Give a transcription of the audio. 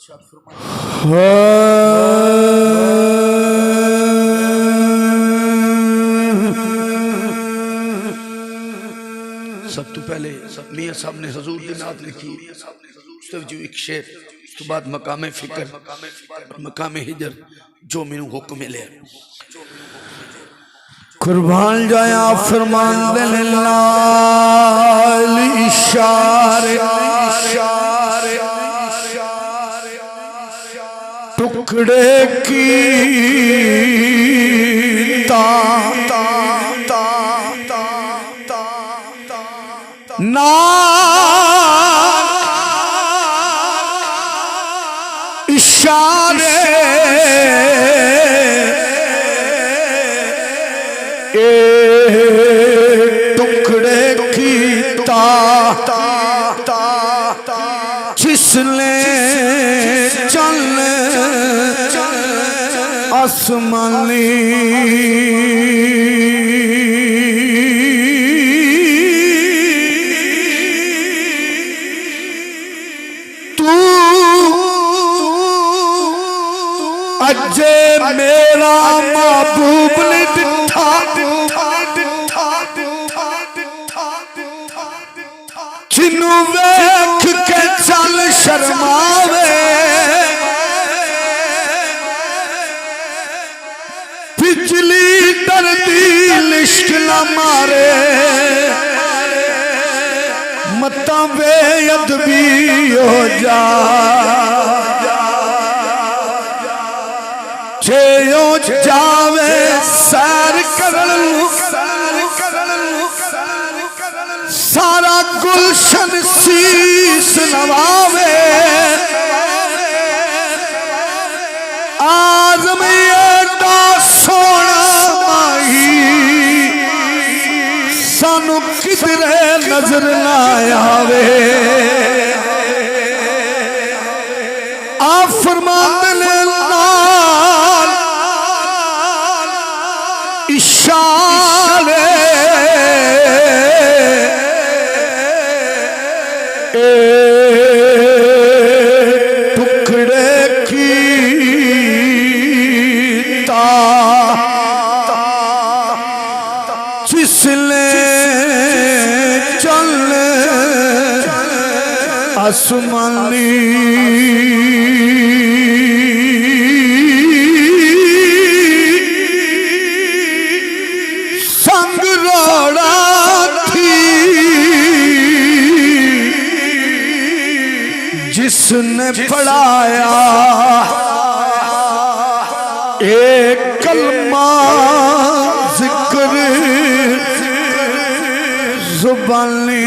सब तो पहले मियां साहब ने हजूर की नात लिखी, एक शेर, उस तो बाद मकामे फिक्र मकामे हिजर जो मैनू हुक्म मिले। कुर्बान जाया फरमान दे लाल इशारे टुकड़े की ता ना इशारे टुकड़े की ता जिसने चल आसमानी अजे मेरा महबूब ने दिठा जिन्नू वेख के चल शर्मावे बिजली डरदी लिश्क न मारे मता बेअदबी हो जा जावे सैर करन सारा गुलशन शीस नवावे आज़म एडा सोना माही सानू किधरे नजर ना आवे। आ फरमाते ने इशारे टुकड़े की ता जिसने चल आसमानी जिसने पढ़ाया एक कलमा जिक्र जुबानी